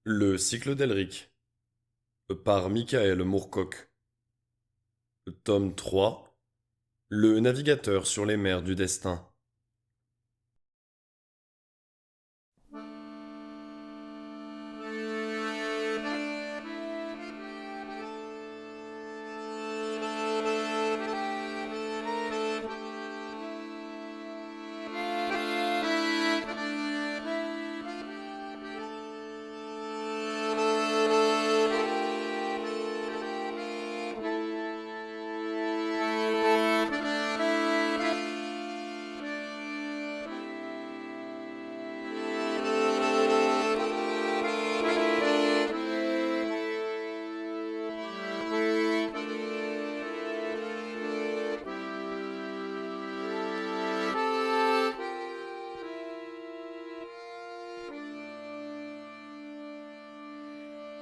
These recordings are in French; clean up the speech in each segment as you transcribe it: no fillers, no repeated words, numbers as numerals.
Le cycle d'Elric par Michael Moorcock. Tome 3. Le navigateur sur les mers du destin.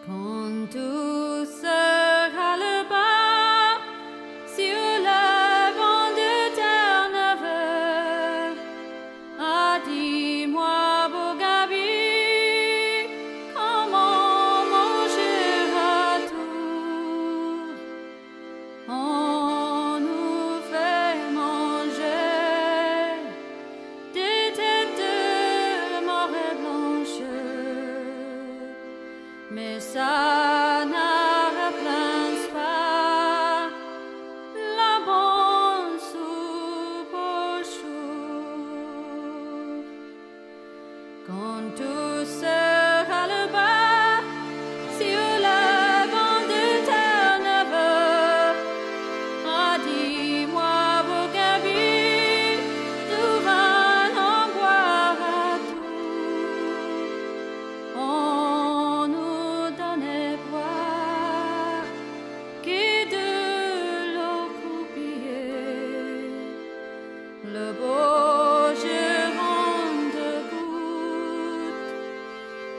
Quand tout sera le bas sur le banc de terre neuve, ah dis-moi, beau Gaby, comment mangera tout? On nous fait manger des têtes de morue blanches. Mais ça ne remplace pas la bonne soupe aux choux. Quand tout sera le bas sur le banc de terre neuve, ah dis-moi, beau Gaby, d'où va en boire à tout? On nous donnait boire que de l'eau croupillée, le beau geron de gouttes,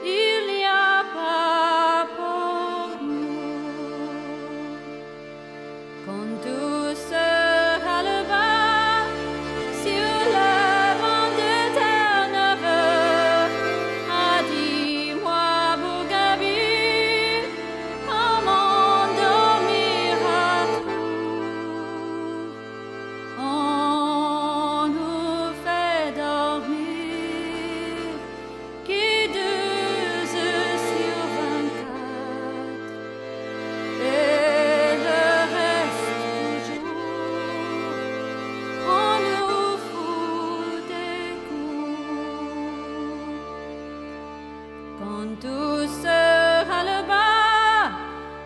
il n'y a pas pour nous. Quand tout sera le bas sur le banc de terre neuve, ah dis-moi, beau Gaby, comment dormira tout? On nous fait dormir que 2 heures sur 24 et le reste du jour, on nous fout des coups. Quand tout sera le bas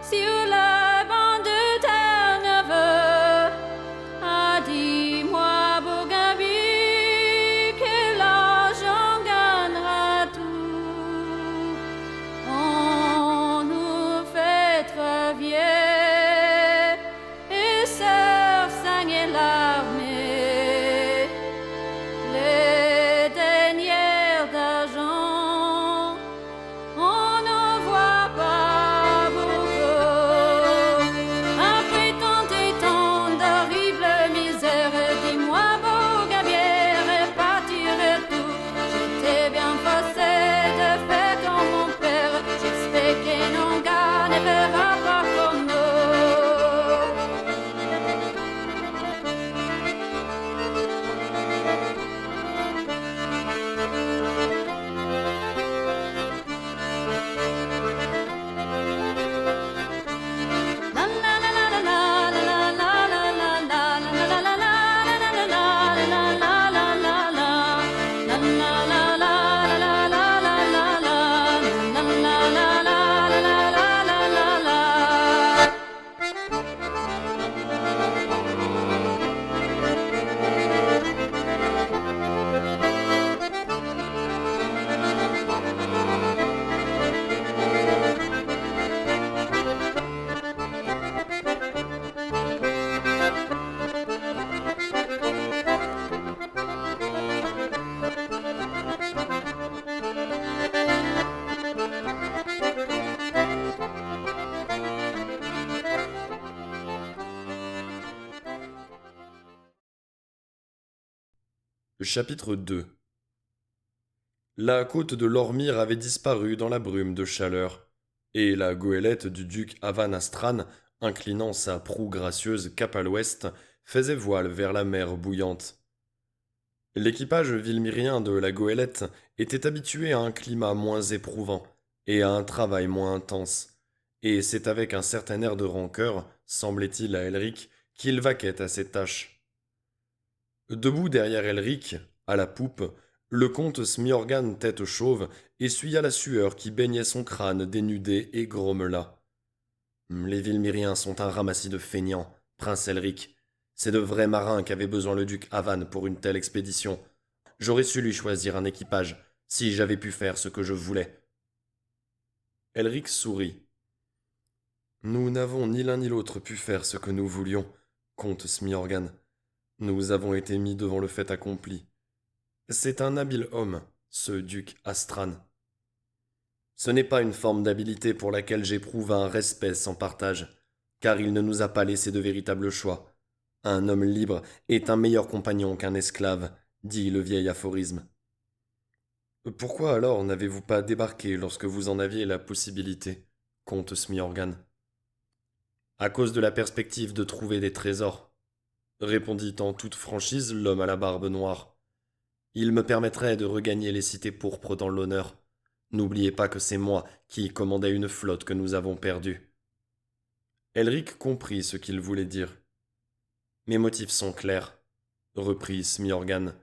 sur le banc de terre neuve, ah dis-moi, beau Gaby, que l'argent gagnera tout. On nous fait travailler et sœurs saigner l'armée, les deniers d'argent, on n'en voit pas beaucoup. Après tant et tant d'horribles misères, dis-moi, beau Gaby, répartirais tout. J'étais bien forcé de faire comme mon père, j'espère que non gagne verra pas comme nous. Chapitre 2. La côte de Lormir avait disparu dans la brume de chaleur, et la goélette du duc Avan Astran, inclinant sa proue gracieuse cap à l'ouest, faisait voile vers la mer bouillante. L'équipage vilmirien de la goélette était habitué à un climat moins éprouvant et à un travail moins intense, et c'est avec un certain air de rancœur, semblait-il à Elric, qu'il vaquait à ses tâches. Debout derrière Elric, à la poupe, le comte Smyorgan tête chauve essuya la sueur qui baignait son crâne dénudé et grommela. Les Vilmiriens sont un ramassis de feignants, prince Elric. C'est de vrais marins qu'avait besoin le duc Avan pour une telle expédition. J'aurais su lui choisir un équipage, si j'avais pu faire ce que je voulais. Elric sourit. Nous n'avons ni l'un ni l'autre pu faire ce que nous voulions, comte Smyorgan. Nous avons été mis devant le fait accompli. C'est un habile homme, ce duc Astran. Ce n'est pas une forme d'habileté pour laquelle j'éprouve un respect sans partage, car il ne nous a pas laissé de véritable choix. Un homme libre est un meilleur compagnon qu'un esclave, dit le vieil aphorisme. Pourquoi alors n'avez-vous pas débarqué lorsque vous en aviez la possibilité, comte Smyorgan? À cause de la perspective de trouver des trésors, répondit en toute franchise l'homme à la barbe noire. Il me permettrait de regagner les cités pourpres dans l'honneur. N'oubliez pas que c'est moi qui commandais une flotte que nous avons perdue. Elric comprit ce qu'il voulait dire. Mes motifs sont clairs, reprit Smyorgan,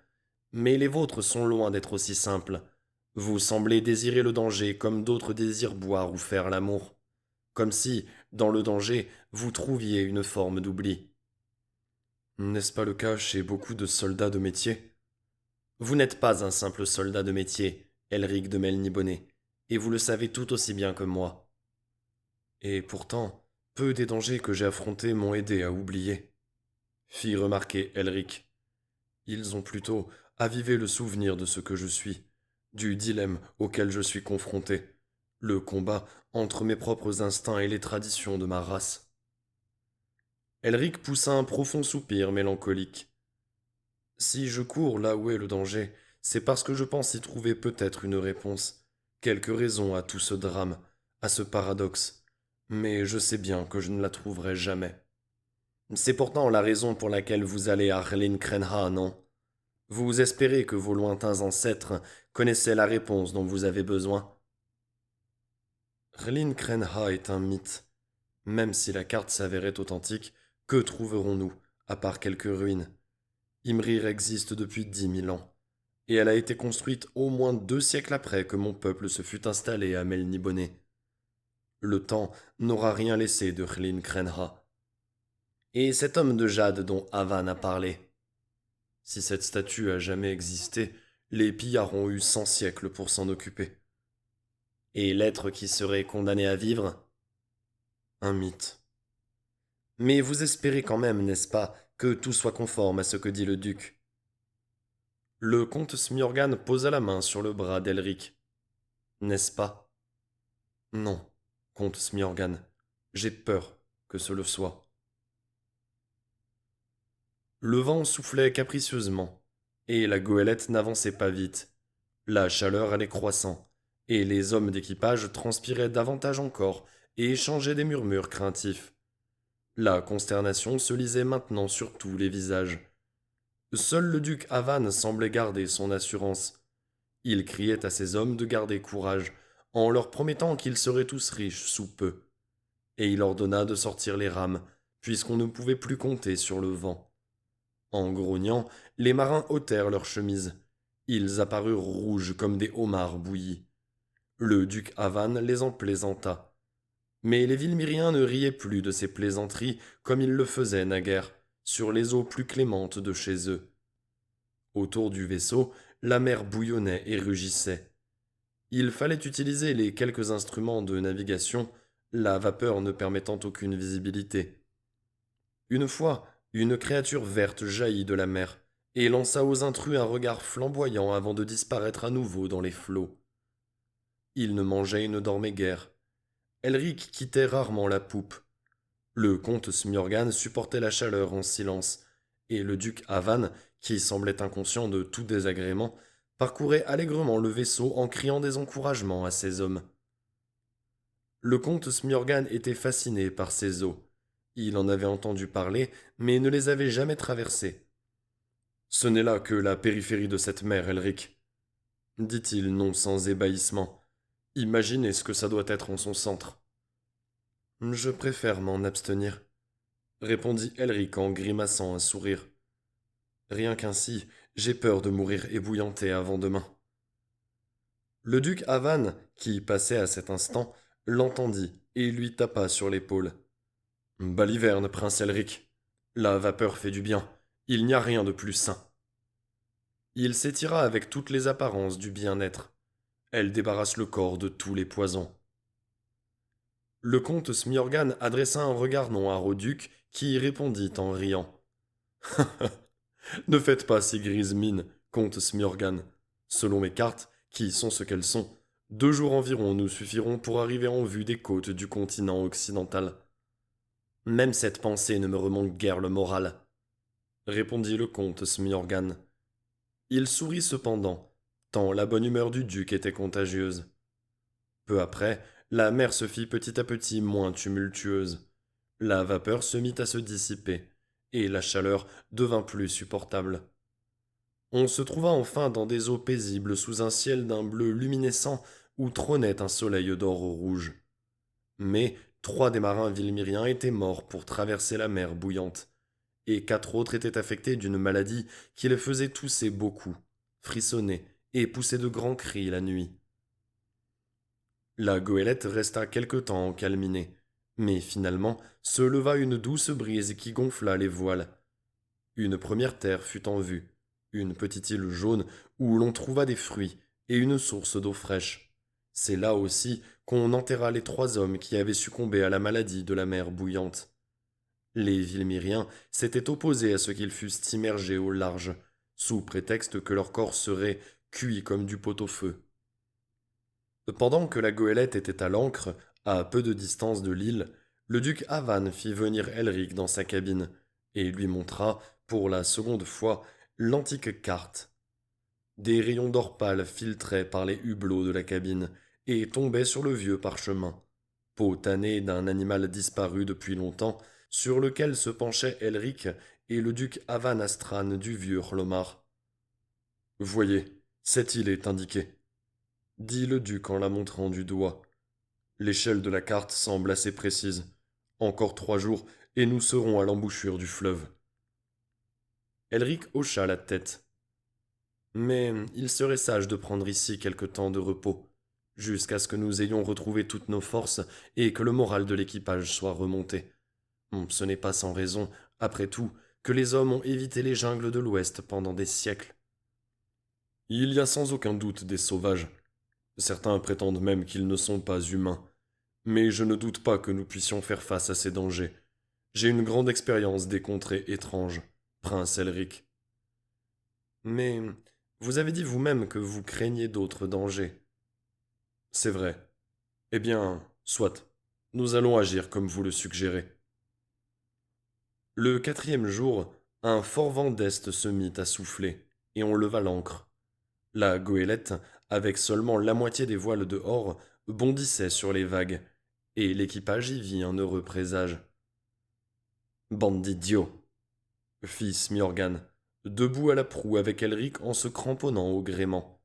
mais les vôtres sont loin d'être aussi simples. Vous semblez désirer le danger comme d'autres désirent boire ou faire l'amour, comme si, dans le danger, vous trouviez une forme d'oubli. N'est-ce pas le cas chez beaucoup de soldats de métier? Vous n'êtes pas un simple soldat de métier, Elric de Melniboné, et vous le savez tout aussi bien que moi. Et pourtant, peu des dangers que j'ai affrontés m'ont aidé à oublier, fit remarquer Elric. Ils ont plutôt avivé le souvenir de ce que je suis, du dilemme auquel je suis confronté, le combat entre mes propres instincts et les traditions de ma race. Elric poussa un profond soupir mélancolique. Si je cours là où est le danger, c'est parce que je pense y trouver peut-être une réponse, quelque raison à tout ce drame, à ce paradoxe, mais je sais bien que je ne la trouverai jamais. C'est pourtant la raison pour laquelle vous allez à Rlin Krenha, non? Vous espérez que vos lointains ancêtres connaissaient la réponse dont vous avez besoin. Rlin Krenha est un mythe. Même si la carte s'avérait authentique, que trouverons-nous, à part quelques ruines? Imrir existe depuis 10 000 ans, et elle a été construite au moins 2 siècles après que mon peuple se fut installé à Melniboné. Le temps n'aura rien laissé de Rlin Krenha. Et cet homme de jade dont Avan a parlé. Si cette statue a jamais existé, les pillards ont eu 100 siècles pour s'en occuper. Et l'être qui serait condamné à vivre? Un mythe. Mais vous espérez quand même, n'est-ce pas, que tout soit conforme à ce que dit le duc? Le comte Smyorgan posa la main sur le bras d'Elric. N'est-ce pas? Non, comte Smyorgan, j'ai peur que ce le soit. Le vent soufflait capricieusement, et la goélette n'avançait pas vite. La chaleur allait croissant, et les hommes d'équipage transpiraient davantage encore et échangeaient des murmures craintifs. La consternation se lisait maintenant sur tous les visages. Seul le duc Avan semblait garder son assurance. Il criait à ses hommes de garder courage, en leur promettant qu'ils seraient tous riches sous peu. Et il ordonna de sortir les rames, puisqu'on ne pouvait plus compter sur le vent. En grognant, les marins ôtèrent leurs chemises. Ils apparurent rouges comme des homards bouillis. Le duc Avan les en plaisanta. Mais les Vilmiriens ne riaient plus de ces plaisanteries comme ils le faisaient naguère, sur les eaux plus clémentes de chez eux. Autour du vaisseau, la mer bouillonnait et rugissait. Il fallait utiliser les quelques instruments de navigation, la vapeur ne permettant aucune visibilité. Une fois, une créature verte jaillit de la mer, et lança aux intrus un regard flamboyant avant de disparaître à nouveau dans les flots. Il ne mangeait et ne dormait guère. Elric quittait rarement la poupe. Le comte Smyorgan supportait la chaleur en silence, et le duc Avan, qui semblait inconscient de tout désagrément, parcourait allègrement le vaisseau en criant des encouragements à ses hommes. Le comte Smurgan était fasciné par ces eaux. Il en avait entendu parler, mais ne les avait jamais traversées. Ce n'est là que la périphérie de cette mer, Elric, dit-il non sans ébahissement. Imaginez ce que ça doit être en son centre. Je préfère m'en abstenir, répondit Elric en grimaçant un sourire. Rien qu'ainsi, j'ai peur de mourir ébouillanté avant demain. Le duc Havan, qui passait à cet instant, l'entendit et lui tapa sur l'épaule. Baliverne, prince Elric. La vapeur fait du bien. Il n'y a rien de plus sain. Il s'étira avec toutes les apparences du bien-être. Elle débarrasse le corps de tous les poisons. Le comte Smurgan adressa un regard noir au duc qui répondit en riant. Ne faites pas ces grises mines, comte Smurgan. Selon mes cartes, qui sont ce qu'elles sont, 2 jours environ nous suffiront pour arriver en vue des côtes du continent occidental. Même cette pensée ne me remonte guère le moral, répondit le comte Smurgan. Il sourit cependant, tant la bonne humeur du duc était contagieuse. Peu après, la mer se fit petit à petit moins tumultueuse. La vapeur se mit à se dissiper, et la chaleur devint plus supportable. On se trouva enfin dans des eaux paisibles sous un ciel d'un bleu luminescent où trônait un soleil d'or rouge. Mais 3 des marins vilmiriens étaient morts pour traverser la mer bouillante, et 4 autres étaient affectés d'une maladie qui les faisait tousser beaucoup, frissonner et pousser de grands cris la nuit. La goélette resta quelque temps encalminée, mais finalement se leva une douce brise qui gonfla les voiles. Une première terre fut en vue, une petite île jaune où l'on trouva des fruits et une source d'eau fraîche. C'est là aussi qu'on enterra les 3 hommes qui avaient succombé à la maladie de la mer bouillante. Les Vilmiriens s'étaient opposés à ce qu'ils fussent immergés au large, sous prétexte que leur corps serait cuit comme du pot-au-feu. Pendant que la goélette était à l'ancre, à peu de distance de l'île, le duc Havan fit venir Elric dans sa cabine, et lui montra, pour la seconde fois, l'antique carte. Des rayons d'or pâle filtraient par les hublots de la cabine, et tombaient sur le vieux parchemin, peau tannée d'un animal disparu depuis longtemps, sur lequel se penchaient Elric et le duc Havan Astran du vieux Hlomar. Voyez, cette île est indiquée, dit le duc en la montrant du doigt. L'échelle de la carte semble assez précise. Encore 3 jours, et nous serons à l'embouchure du fleuve. Elric hocha la tête. Mais il serait sage de prendre ici quelque temps de repos, jusqu'à ce que nous ayons retrouvé toutes nos forces et que le moral de l'équipage soit remonté. Ce n'est pas sans raison, après tout, que les hommes ont évité les jungles de l'Ouest pendant des siècles. Il y a sans aucun doute des sauvages. Certains prétendent même qu'ils ne sont pas humains. Mais je ne doute pas que nous puissions faire face à ces dangers. J'ai une grande expérience des contrées étranges, prince Elric. Mais vous avez dit vous-même que vous craignez d'autres dangers. C'est vrai. Eh bien, soit. Nous allons agir comme vous le suggérez. Le 4e jour, un fort vent d'est se mit à souffler, et on leva l'ancre. La goélette, avec seulement la moitié des voiles dehors, bondissait sur les vagues, et l'équipage y vit un heureux présage. Bande d'idiots, fit Smurgan, debout à la proue avec Elric en se cramponnant au gréement.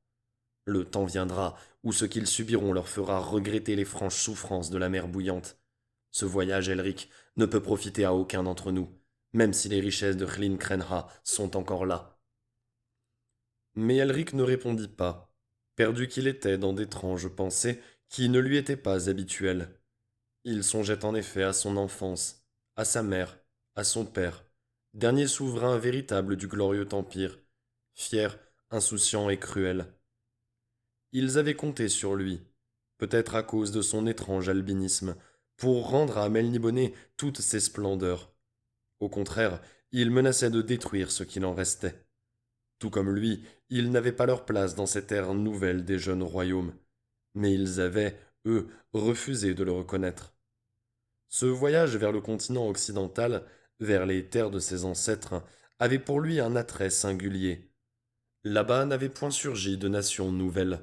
Le temps viendra où ce qu'ils subiront leur fera regretter les franches souffrances de la mer bouillante. Ce voyage, Elric, ne peut profiter à aucun d'entre nous, même si les richesses de Hlin Krenha sont encore là. Mais Elric ne répondit pas, perdu qu'il était dans d'étranges pensées qui ne lui étaient pas habituelles. Il songeait en effet à son enfance, à sa mère, à son père, dernier souverain véritable du glorieux empire, fier, insouciant et cruel. Ils avaient compté sur lui, peut-être à cause de son étrange albinisme, pour rendre à Melniboné toutes ses splendeurs. Au contraire, il menaçait de détruire ce qu'il en restait. Tout comme lui, ils n'avaient pas leur place dans cette ère nouvelle des jeunes royaumes, mais ils avaient, eux, refusé de le reconnaître. Ce voyage vers le continent occidental, vers les terres de ses ancêtres, avait pour lui un attrait singulier. Là-bas n'avait point surgi de nation nouvelle.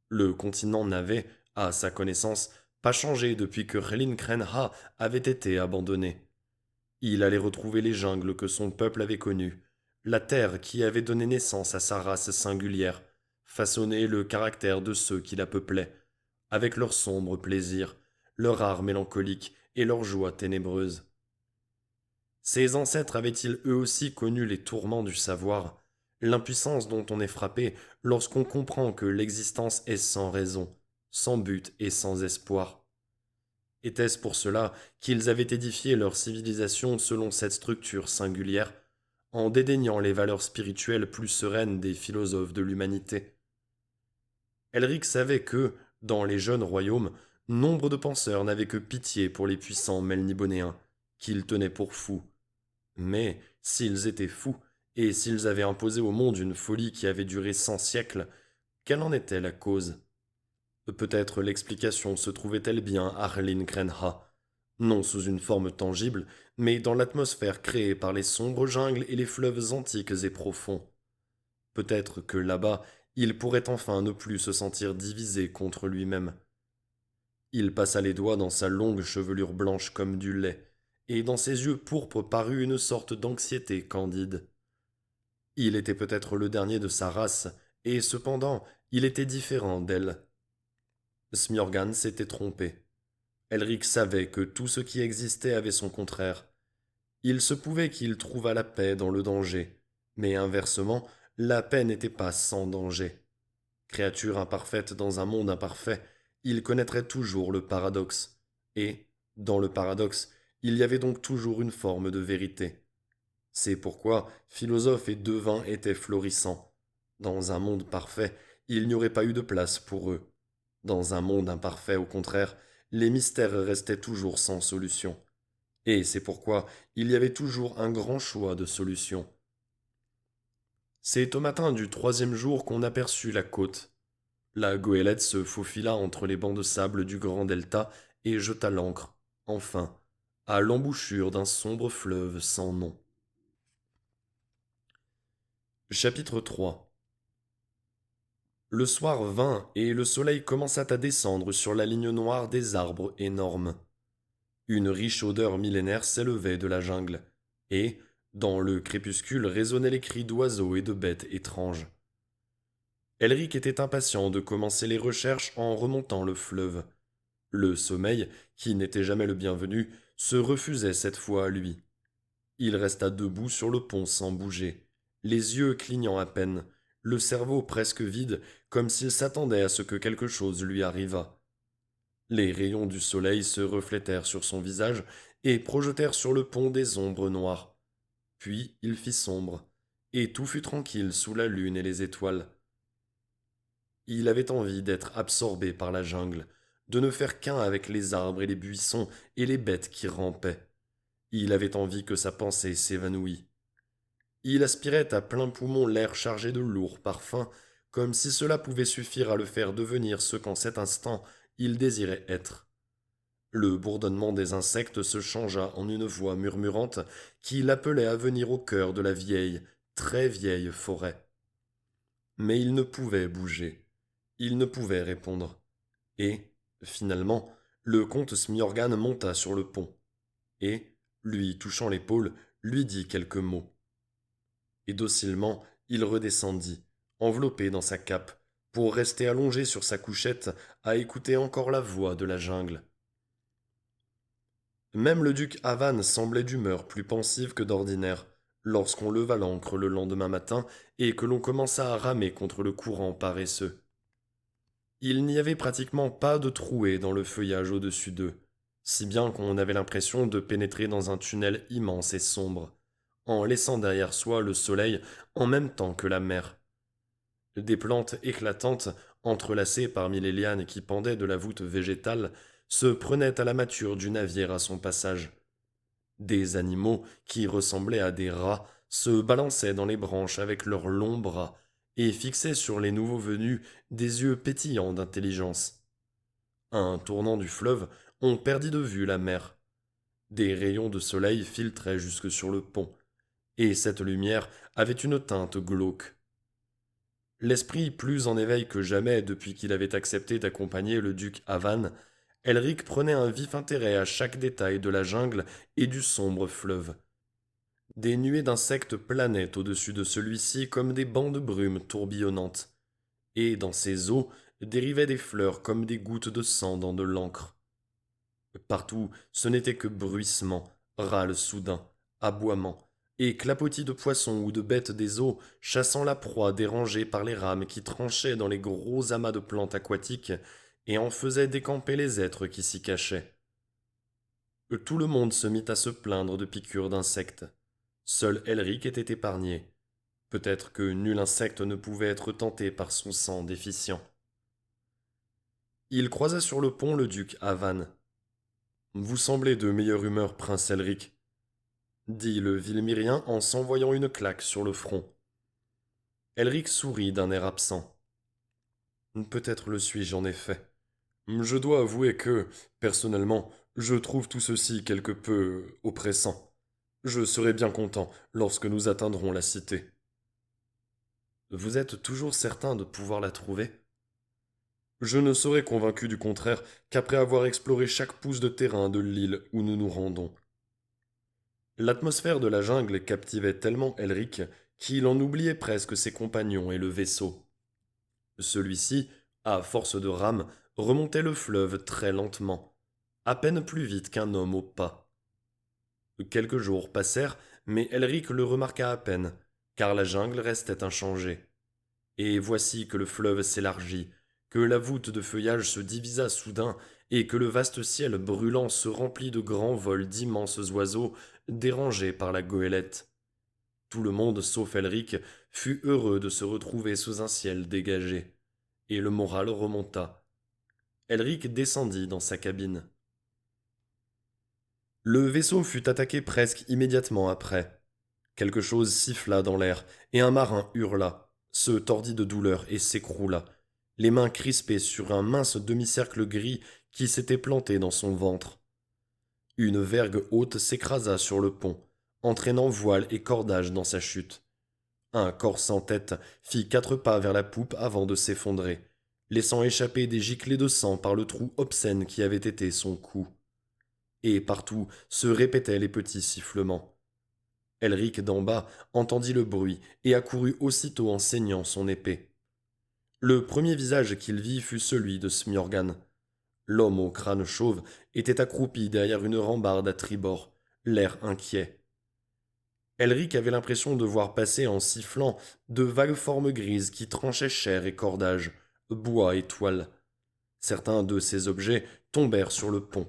Le continent n'avait, à sa connaissance, pas changé depuis que Hlin-Kren-Ha avait été abandonné. Il allait retrouver les jungles que son peuple avait connues, la terre qui avait donné naissance à sa race singulière, façonné le caractère de ceux qui la peuplaient, avec leurs sombres plaisirs, leur art mélancolique et leur joie ténébreuse. Ses ancêtres avaient-ils eux aussi connu les tourments du savoir, l'impuissance dont on est frappé lorsqu'on comprend que l'existence est sans raison, sans but et sans espoir? Était-ce pour cela qu'ils avaient édifié leur civilisation selon cette structure singulière, en dédaignant les valeurs spirituelles plus sereines des philosophes de l'humanité? Elric savait que, dans les jeunes royaumes, nombre de penseurs n'avaient que pitié pour les puissants Melnibonéens, qu'ils tenaient pour fous. Mais, s'ils étaient fous, et s'ils avaient imposé au monde une folie qui avait duré 100 siècles, quelle en était la cause? Peut-être l'explication se trouvait-elle bien à Arlin-Krenha, non sous une forme tangible, mais dans l'atmosphère créée par les sombres jungles et les fleuves antiques et profonds. Peut-être que là-bas, il pourrait enfin ne plus se sentir divisé contre lui-même. Il passa les doigts dans sa longue chevelure blanche comme du lait, et dans ses yeux pourpres parut une sorte d'anxiété candide. Il était peut-être le dernier de sa race, et cependant il était différent d'elle. Smjorgan s'était trompé. Elric savait que tout ce qui existait avait son contraire. Il se pouvait qu'il trouvât la paix dans le danger, mais inversement, la paix n'était pas sans danger. Créature imparfaite dans un monde imparfait, il connaîtrait toujours le paradoxe, et, dans le paradoxe, il y avait donc toujours une forme de vérité. C'est pourquoi philosophes et devins étaient florissants. Dans un monde parfait, il n'y aurait pas eu de place pour eux. Dans un monde imparfait, au contraire, les mystères restaient toujours sans solution. Et c'est pourquoi il y avait toujours un grand choix de solutions. C'est au matin du troisième jour qu'on aperçut la côte. La goélette se faufila entre les bancs de sable du grand delta et jeta l'ancre, enfin, à l'embouchure d'un sombre fleuve sans nom. Chapitre 3. Le soir vint et le soleil commença à descendre sur la ligne noire des arbres énormes. Une riche odeur millénaire s'élevait de la jungle, et, dans le crépuscule, résonnaient les cris d'oiseaux et de bêtes étranges. Elric était impatient de commencer les recherches en remontant le fleuve. Le sommeil, qui n'était jamais le bienvenu, se refusait cette fois à lui. Il resta debout sur le pont sans bouger, les yeux clignant à peine, le cerveau presque vide, comme s'il s'attendait à ce que quelque chose lui arrivât. Les rayons du soleil se reflétèrent sur son visage et projetèrent sur le pont des ombres noires. Puis il fit sombre, et tout fut tranquille sous la lune et les étoiles. Il avait envie d'être absorbé par la jungle, de ne faire qu'un avec les arbres et les buissons et les bêtes qui rampaient. Il avait envie que sa pensée s'évanouît. Il aspirait à plein poumon l'air chargé de lourds parfums, comme si cela pouvait suffire à le faire devenir ce qu'en cet instant il désirait être. Le bourdonnement des insectes se changea en une voix murmurante qui l'appelait à venir au cœur de la vieille, très vieille forêt. Mais il ne pouvait bouger. Il ne pouvait répondre. Et, finalement, le comte Smjorgan monta sur le pont, et, lui touchant l'épaule, lui dit quelques mots. Et docilement, il redescendit, enveloppé dans sa cape, pour rester allongé sur sa couchette à écouter encore la voix de la jungle. Même le duc Avan semblait d'humeur plus pensive que d'ordinaire, lorsqu'on leva l'ancre le lendemain matin et que l'on commença à ramer contre le courant paresseux. Il n'y avait pratiquement pas de trouée dans le feuillage au-dessus d'eux, si bien qu'on avait l'impression de pénétrer dans un tunnel immense et sombre, en laissant derrière soi le soleil en même temps que la mer. Des plantes éclatantes, entrelacées parmi les lianes qui pendaient de la voûte végétale, se prenaient à la mâture du navire à son passage. Des animaux, qui ressemblaient à des rats, se balançaient dans les branches avec leurs longs bras, et fixaient sur les nouveaux venus des yeux pétillants d'intelligence. À un tournant du fleuve, on perdit de vue la mer. Des rayons de soleil filtraient jusque sur le pont, et cette lumière avait une teinte glauque. L'esprit plus en éveil que jamais depuis qu'il avait accepté d'accompagner le duc Avan, Elric prenait un vif intérêt à chaque détail de la jungle et du sombre fleuve. Des nuées d'insectes planaient au-dessus de celui-ci comme des bancs de brume tourbillonnantes, et dans ses eaux dérivaient des fleurs comme des gouttes de sang dans de l'encre. Partout, ce n'était que bruissements, râles soudains, aboiements, et clapotis de poissons ou de bêtes des eaux chassant la proie dérangée par les rames qui tranchaient dans les gros amas de plantes aquatiques et en faisaient décamper les êtres qui s'y cachaient. Tout le monde se mit à se plaindre de piqûres d'insectes. Seul Elric était épargné. Peut-être que nul insecte ne pouvait être tenté par son sang déficient. Il croisa sur le pont le duc Avan. « Vous semblez de meilleure humeur, prince Elric, » dit le Vilmyrien en s'envoyant une claque sur le front. Elric sourit d'un air absent. « Peut-être le suis-je en effet. Je dois avouer que, personnellement, je trouve tout ceci quelque peu oppressant. Je serai bien content lorsque nous atteindrons la cité. » Vous êtes toujours certain de pouvoir la trouver ? Je ne serai convaincu du contraire qu'après avoir exploré chaque pouce de terrain de l'île où nous nous rendons. L'atmosphère de la jungle captivait tellement Elric qu'il en oubliait presque ses compagnons et le vaisseau. Celui-ci, à force de rames, remontait le fleuve très lentement, à peine plus vite qu'un homme au pas. Quelques jours passèrent, mais Elric le remarqua à peine, car la jungle restait inchangée. Et voici que le fleuve s'élargit, que la voûte de feuillage se divisa soudain, et que le vaste ciel brûlant se remplit de grands vols d'immenses oiseaux dérangés par la goélette. Tout le monde, sauf Elric, fut heureux de se retrouver sous un ciel dégagé, et le moral remonta. Elric descendit dans sa cabine. Le vaisseau fut attaqué presque immédiatement après. Quelque chose siffla dans l'air, et un marin hurla, se tordit de douleur et s'écroula, les mains crispées sur un mince demi-cercle gris qui s'était planté dans son ventre. Une vergue haute s'écrasa sur le pont, entraînant voile et cordage dans sa chute. Un corps sans tête fit 4 pas vers la poupe avant de s'effondrer, laissant échapper des giclées de sang par le trou obscène qui avait été son cou. Et partout se répétaient les petits sifflements. Elric d'en bas entendit le bruit et accourut aussitôt en saignant son épée. Le premier visage qu'il vit fut celui de Smjorgan. L'homme au crâne chauve était accroupi derrière une rambarde à tribord, l'air inquiet. Elric avait l'impression de voir passer en sifflant de vagues formes grises qui tranchaient chair et cordage, bois et toile. Certains de ces objets tombèrent sur le pont.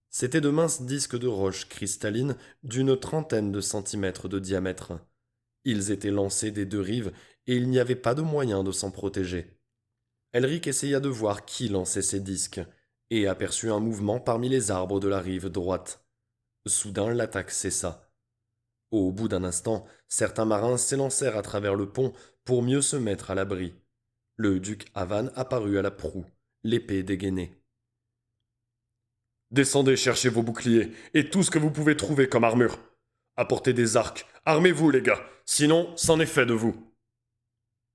C'étaient de minces disques de roche cristalline d'une 30aine de centimètres de diamètre. Ils étaient lancés des 2 rives et il n'y avait pas de moyen de s'en protéger. Elric essaya de voir qui lançait ces disques et aperçut un mouvement parmi les arbres de la rive droite. Soudain, l'attaque cessa. Au bout d'un instant, certains marins s'élancèrent à travers le pont pour mieux se mettre à l'abri. Le duc Avan apparut à la proue, l'épée dégainée. « Descendez chercher vos boucliers et tout ce que vous pouvez trouver comme armure. Apportez des arcs, armez-vous les gars, sinon c'en est fait de vous. »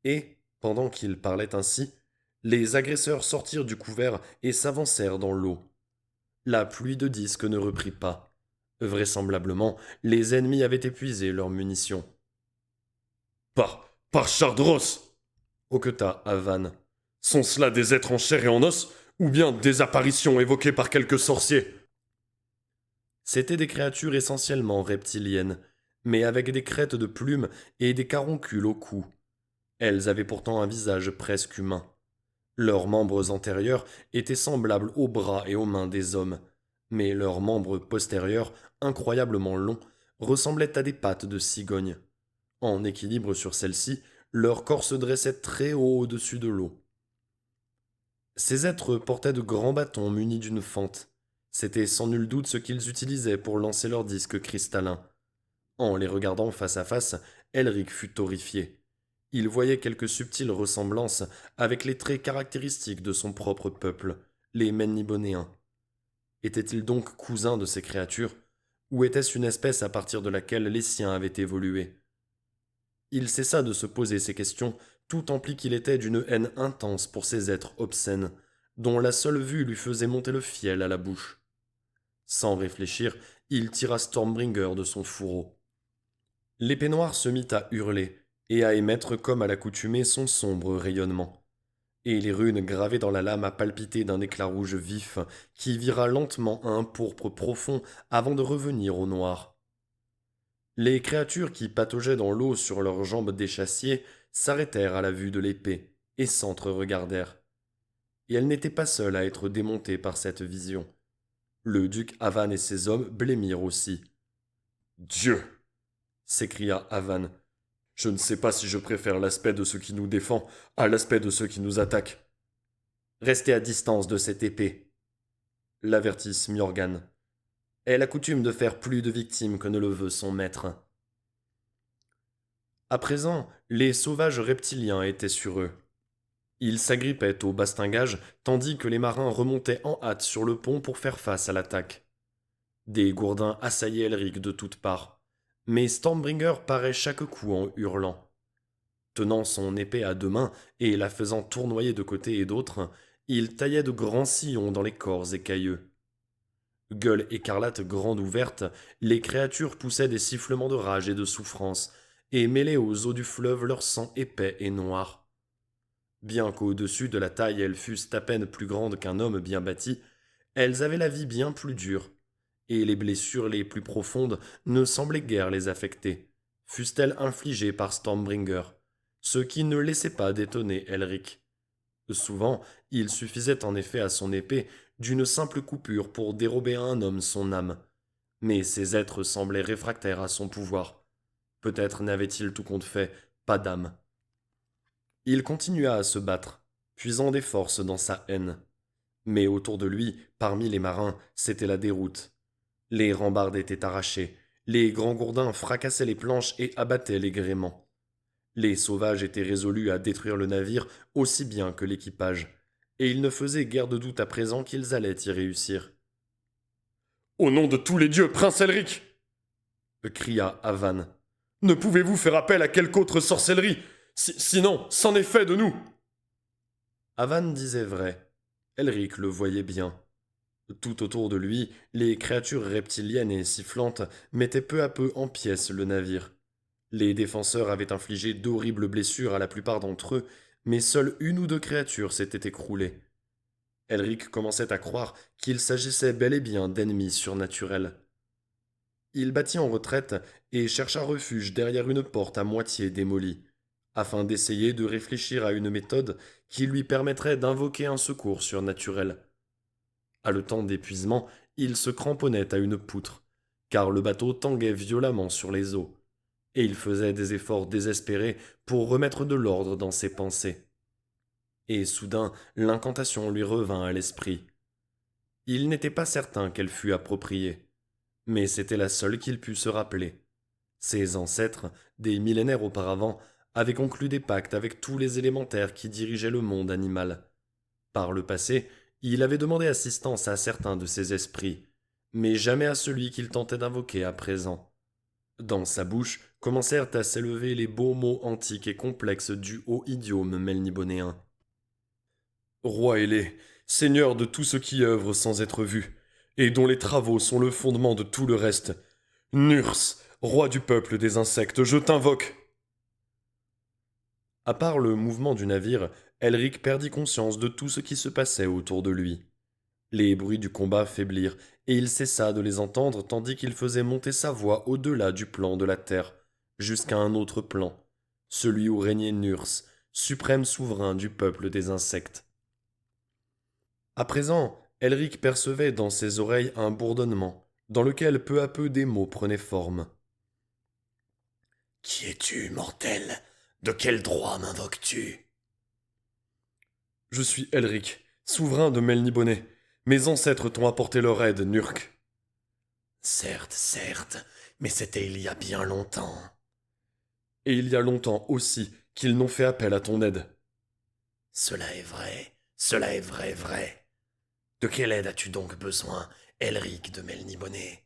Et, pendant qu'il parlait ainsi, les agresseurs sortirent du couvert et s'avancèrent dans l'eau. La pluie de disques ne reprit pas. Vraisemblablement, les ennemis avaient épuisé leurs munitions. « Par Chardros !» hoqueta Avan. « Sont cela des êtres en chair et en os, ou bien des apparitions évoquées par quelques sorciers ?» C'étaient des créatures essentiellement reptiliennes, mais avec des crêtes de plumes et des caroncules au cou. Elles avaient pourtant un visage presque humain. Leurs membres antérieurs étaient semblables aux bras et aux mains des hommes, mais leurs membres postérieurs, incroyablement longs, ressemblaient à des pattes de cigogne. En équilibre sur celles-ci, leur corps se dressait très haut au-dessus de l'eau. Ces êtres portaient de grands bâtons munis d'une fente. C'était sans nul doute ce qu'ils utilisaient pour lancer leurs disques cristallins. En les regardant face à face, Elric fut horrifié. Il voyait quelques subtiles ressemblances avec les traits caractéristiques de son propre peuple, les Mennibonéens. Étaient-ils donc cousins de ces créatures, ou était-ce une espèce à partir de laquelle les siens avaient évolué ? Il cessa de se poser ces questions tout empli qu'il était d'une haine intense pour ces êtres obscènes, dont la seule vue lui faisait monter le fiel à la bouche. Sans réfléchir, il tira Stormbringer de son fourreau. L'épée noire se mit à hurler, et à émettre comme à l'accoutumée son sombre rayonnement. Et les runes gravées dans la lame à palpiter d'un éclat rouge vif, qui vira lentement à un pourpre profond avant de revenir au noir. Les créatures qui pataugeaient dans l'eau sur leurs jambes d'échassier s'arrêtèrent à la vue de l'épée, et s'entre-regardèrent. Et elles n'étaient pas seules à être démontées par cette vision. Le duc Avan et ses hommes blêmirent aussi. « Dieu !» s'écria Avan. « Je ne sais pas si je préfère l'aspect de ceux qui nous défend à l'aspect de ceux qui nous attaquent. »« Restez à distance de cette épée, » l'avertit Smjorgan. « Elle a coutume de faire plus de victimes que ne le veut son maître. » À présent, les sauvages reptiliens étaient sur eux. Ils s'agrippaient au bastingage tandis que les marins remontaient en hâte sur le pont pour faire face à l'attaque. Des gourdins assaillaient Elric de toutes parts, mais Stormbringer parait chaque coup en hurlant. Tenant son épée à deux mains et la faisant tournoyer de côté et d'autre, il taillait de grands sillons dans les corps écailleux. Gueule écarlate grande ouverte, les créatures poussaient des sifflements de rage et de souffrance, et mêlaient aux eaux du fleuve leur sang épais et noir. Bien qu'au-dessus de la taille elles fussent à peine plus grandes qu'un homme bien bâti, elles avaient la vie bien plus dure, et les blessures les plus profondes ne semblaient guère les affecter, fussent-elles infligées par Stormbringer, ce qui ne laissait pas d'étonner Elric. Souvent, il suffisait en effet à son épée d'une simple coupure pour dérober à un homme son âme, mais ces êtres semblaient réfractaires à son pouvoir. Peut-être n'avait-il tout compte fait pas d'âme. Il continua à se battre, puisant des forces dans sa haine. Mais autour de lui, parmi les marins, c'était la déroute. Les rambardes étaient arrachées, les grands gourdins fracassaient les planches et abattaient les gréements. Les sauvages étaient résolus à détruire le navire aussi bien que l'équipage, et il ne faisait guère de doute à présent qu'ils allaient y réussir. « Au nom de tous les dieux, prince Elric !» cria Avan. « Ne pouvez-vous faire appel à quelque autre sorcellerie ? Sinon, c'en est fait de nous !» Avan disait vrai. Elric le voyait bien. Tout autour de lui, les créatures reptiliennes et sifflantes mettaient peu à peu en pièces le navire. Les défenseurs avaient infligé d'horribles blessures à la plupart d'entre eux, mais seule une ou deux créatures s'étaient écroulées. Elric commençait à croire qu'il s'agissait bel et bien d'ennemis surnaturels. Il battit en retraite et chercha refuge derrière une porte à moitié démolie, afin d'essayer de réfléchir à une méthode qui lui permettrait d'invoquer un secours surnaturel. Haletant d'épuisement, il se cramponnait à une poutre, car le bateau tanguait violemment sur les eaux, et il faisait des efforts désespérés pour remettre de l'ordre dans ses pensées. Et soudain, l'incantation lui revint à l'esprit. Il n'était pas certain qu'elle fût appropriée, mais c'était la seule qu'il pût se rappeler. Ses ancêtres, des millénaires auparavant, avaient conclu des pactes avec tous les élémentaires qui dirigeaient le monde animal. Par le passé, il avait demandé assistance à certains de ces esprits, mais jamais à celui qu'il tentait d'invoquer à présent. Dans sa bouche commencèrent à s'élever les beaux mots antiques et complexes du haut idiome melnibonéen. Roi ailé, seigneur de tout ce qui œuvre sans être vu, et dont les travaux sont le fondement de tout le reste, Nurs, roi du peuple des insectes, je t'invoque. À part le mouvement du navire, Elric perdit conscience de tout ce qui se passait autour de lui. Les bruits du combat faiblirent, et il cessa de les entendre tandis qu'il faisait monter sa voix au-delà du plan de la terre, jusqu'à un autre plan, celui où régnait Nurs, suprême souverain du peuple des insectes. À présent, Elric percevait dans ses oreilles un bourdonnement, dans lequel peu à peu des mots prenaient forme. « Qui es-tu, mortel ? De quel droit m'invoques-tu » ? « Je suis Elric, souverain de Melniboné. Mes ancêtres t'ont apporté leur aide, Nurk. »« Certes, mais c'était il y a bien longtemps. »« Et il y a longtemps aussi qu'ils n'ont fait appel à ton aide. »« Cela est vrai. De quelle aide as-tu donc besoin, Elric de Melniboné ?»«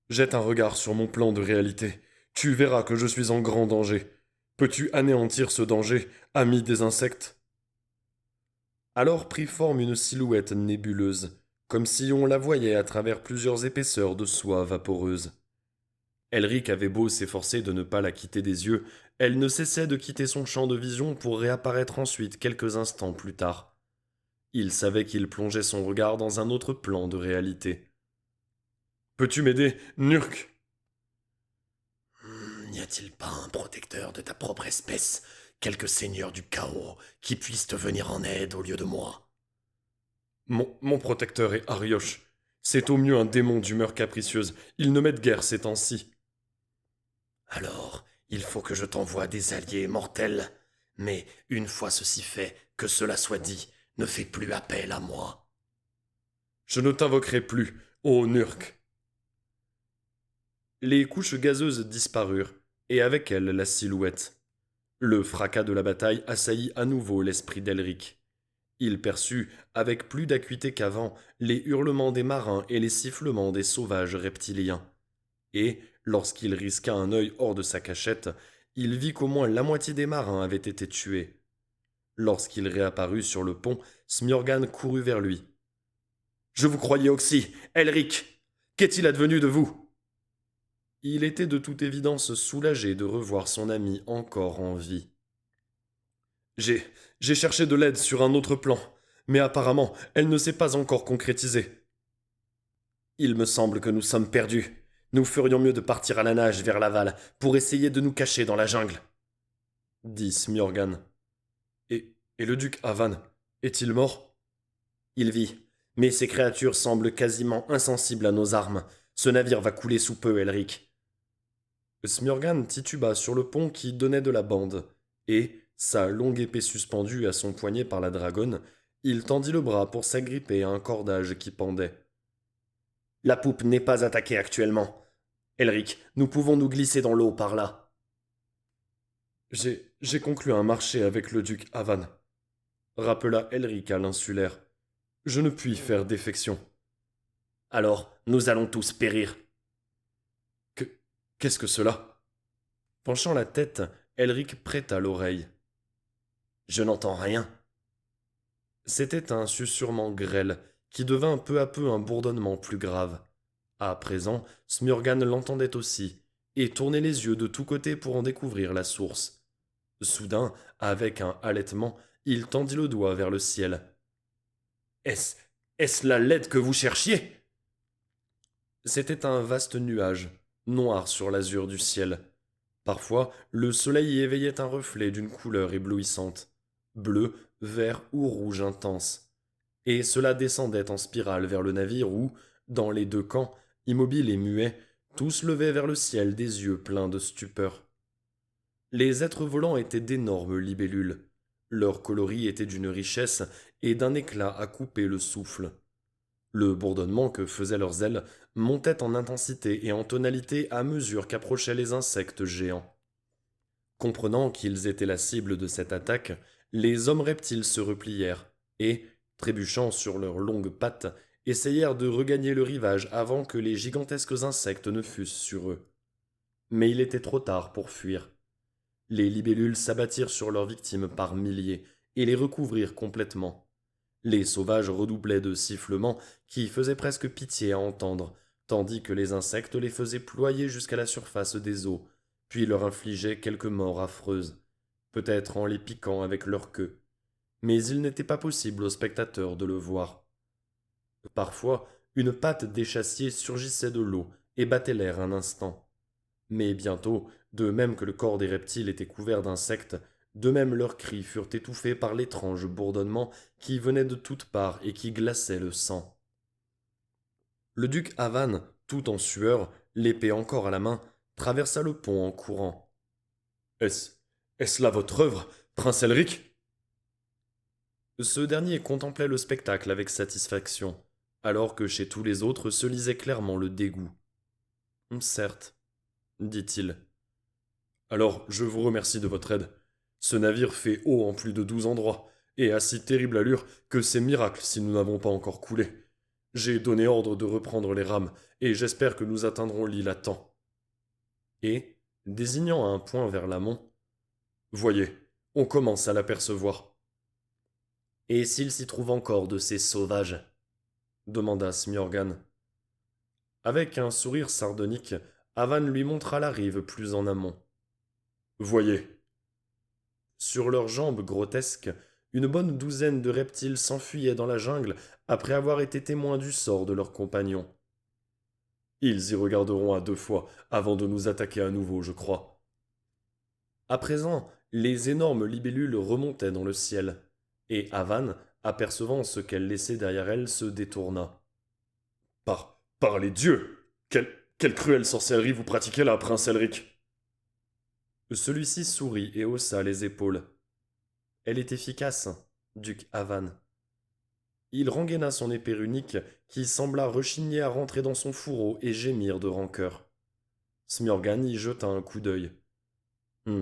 Jette un regard sur mon plan de réalité. Tu verras que je suis en grand danger. Peux-tu anéantir ce danger, ami des insectes? Alors prit forme une silhouette nébuleuse, comme si on la voyait à travers plusieurs épaisseurs de soie vaporeuse. Elric avait beau s'efforcer de ne pas la quitter des yeux, elle ne cessait de quitter son champ de vision pour réapparaître ensuite quelques instants plus tard. Il savait qu'il plongeait son regard dans un autre plan de réalité. Peux-tu m'aider, Nurk? N'y a-t-il pas un protecteur de ta propre espèce, quelque seigneur du chaos, qui puisse te venir en aide au lieu de moi? Mon protecteur est Arioche. C'est au mieux un démon d'humeur capricieuse. Il ne m'aide guère ces temps-ci. Alors, il faut que je t'envoie des alliés mortels. Mais une fois ceci fait, que cela soit dit, ne fais plus appel à moi. Je ne t'invoquerai plus, ô Nurk. Les couches gazeuses disparurent, et avec elles la silhouette. Le fracas de la bataille assaillit à nouveau l'esprit d'Elric. Il perçut, avec plus d'acuité qu'avant, les hurlements des marins et les sifflements des sauvages reptiliens. Et, lorsqu'il risqua un œil hors de sa cachette, il vit qu'au moins la moitié des marins avaient été tués. Lorsqu'il réapparut sur le pont, Smurgan courut vers lui. « Je vous croyais oxy, Elric! Qu'est-il advenu de vous ?» Il était de toute évidence soulagé de revoir son ami encore en vie. J'ai cherché de l'aide sur un autre plan, mais apparemment, elle ne s'est pas encore concrétisée. Il me semble que nous sommes perdus. Nous ferions mieux de partir à la nage vers l'aval pour essayer de nous cacher dans la jungle, dit Smurgan. Et le duc Avan, est-il mort? Il vit, mais ces créatures semblent quasiment insensibles à nos armes. Ce navire va couler sous peu, Elric. Smurgan tituba sur le pont qui donnait de la bande, et, sa longue épée suspendue à son poignet par la dragonne, il tendit le bras pour s'agripper à un cordage qui pendait. La poupe n'est pas attaquée actuellement. Elric, nous pouvons nous glisser dans l'eau par là. J'ai conclu un marché avec le duc Avan, rappela Elric à l'insulaire. Je ne puis faire défection. Alors, nous allons tous périr. Qu'est-ce que cela? Penchant la tête, Elric prêta l'oreille. Je n'entends rien. C'était un susurrement grêle, qui devint peu à peu un bourdonnement plus grave. À présent, Smurgan l'entendait aussi, et tournait les yeux de tous côtés pour en découvrir la source. Soudain, avec un halètement, il tendit le doigt vers le ciel. Est-ce la LED que vous cherchiez? C'était un vaste nuage, noir sur l'azur du ciel. Parfois, le soleil y éveillait un reflet d'une couleur éblouissante, bleu, vert ou rouge intense. Et cela descendait en spirale vers le navire où, dans les deux camps, immobiles et muets, tous levaient vers le ciel des yeux pleins de stupeur. Les êtres volants étaient d'énormes libellules. Leur coloris était d'une richesse et d'un éclat à couper le souffle. Le bourdonnement que faisaient leurs ailes montait en intensité et en tonalité à mesure qu'approchaient les insectes géants. Comprenant qu'ils étaient la cible de cette attaque, les hommes reptiles se replièrent et, trébuchant sur leurs longues pattes, essayèrent de regagner le rivage avant que les gigantesques insectes ne fussent sur eux. Mais il était trop tard pour fuir. Les libellules s'abattirent sur leurs victimes par milliers et les recouvrirent complètement. Les sauvages redoublaient de sifflements qui faisaient presque pitié à entendre, tandis que les insectes les faisaient ployer jusqu'à la surface des eaux, puis leur infligeaient quelques morts affreuses, peut-être en les piquant avec leur queue. Mais il n'était pas possible aux spectateurs de le voir. Parfois, une patte d'échassier surgissait de l'eau et battait l'air un instant. Mais bientôt, de même que le corps des reptiles était couvert d'insectes, de même leurs cris furent étouffés par l'étrange bourdonnement qui venait de toutes parts et qui glaçait le sang. Le duc Avan, tout en sueur, l'épée encore à la main, traversa le pont en courant. Est-ce là votre œuvre, prince Elric? Ce dernier contemplait le spectacle avec satisfaction, alors que chez tous les autres se lisait clairement le dégoût. Certes, dit-il. Alors, je vous remercie de votre aide. Ce navire fait eau en plus de 12 endroits, et a si terrible allure que c'est miracle si nous n'avons pas encore coulé. J'ai donné ordre de reprendre les rames, et j'espère que nous atteindrons l'île à temps. Et, désignant un point vers l'amont, Voyez, on commence à l'apercevoir. Et s'il s'y trouve encore de ces sauvages? Demanda Smurgan. Avec un sourire sardonique, Avan lui montra la rive plus en amont. Voyez. Sur leurs jambes grotesques, une bonne douzaine de reptiles s'enfuyaient dans la jungle après avoir été témoins du sort de leurs compagnons. Ils y regarderont à 2 fois avant de nous attaquer à nouveau, je crois. À présent, les énormes libellules remontaient dans le ciel, et Avan, apercevant ce qu'elles laissaient derrière elles, se détourna. Par les dieux! Quelle cruelle sorcellerie vous pratiquez là, prince Elric! Celui-ci sourit et haussa les épaules. Elle est efficace, duc Avan. Il rengaina son épée runique, qui sembla rechigner à rentrer dans son fourreau et gémir de rancœur. Smurgan y jeta un coup d'œil.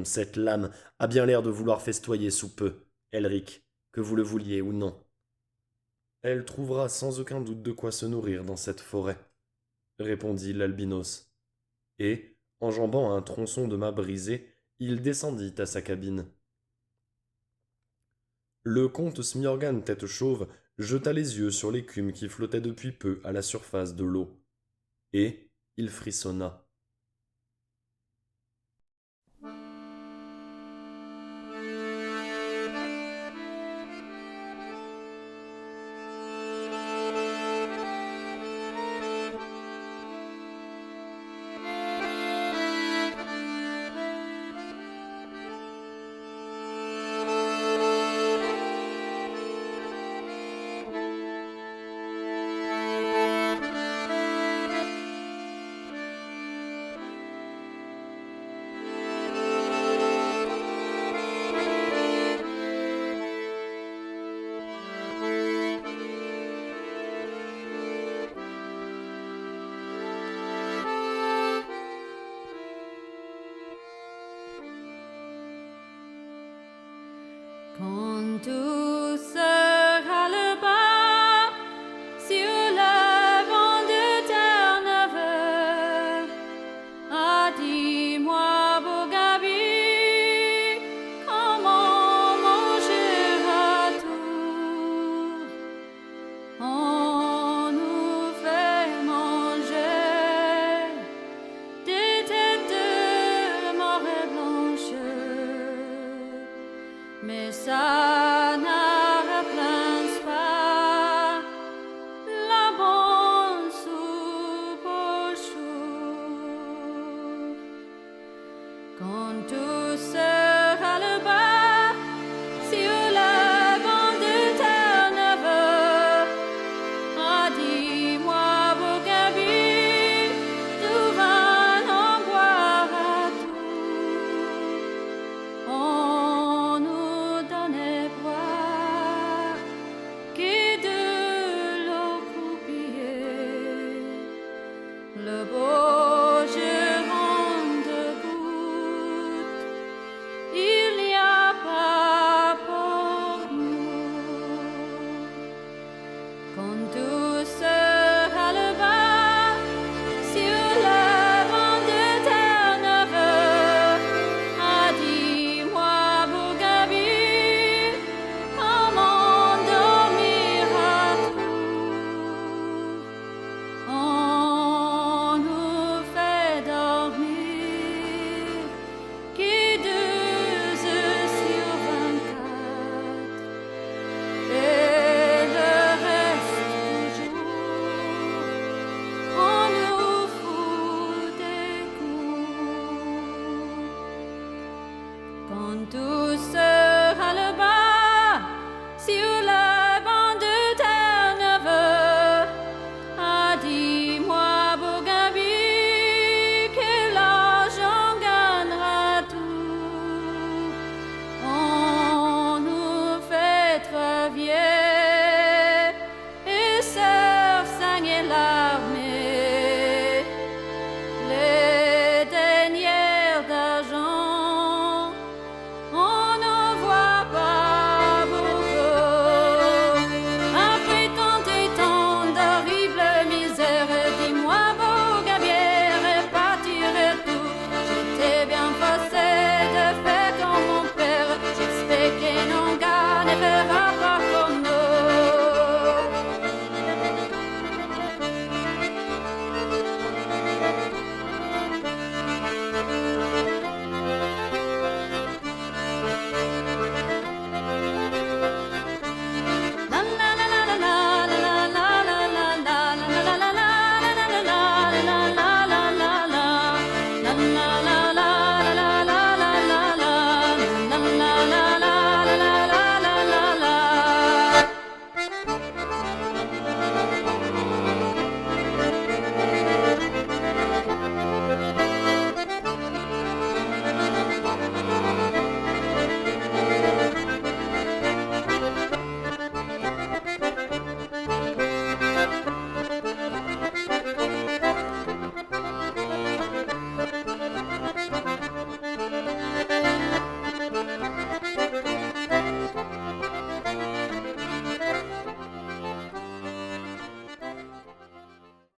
Cette lame a bien l'air de vouloir festoyer sous peu, Elric, que vous le vouliez ou non. Elle trouvera sans aucun doute de quoi se nourrir dans cette forêt, répondit l'albinos. Et, enjambant un tronçon de mât brisé, il descendit à sa cabine. Le comte Smurgan Tête Chauve jeta les yeux sur l'écume qui flottait depuis peu à la surface de l'eau. Et il frissonna.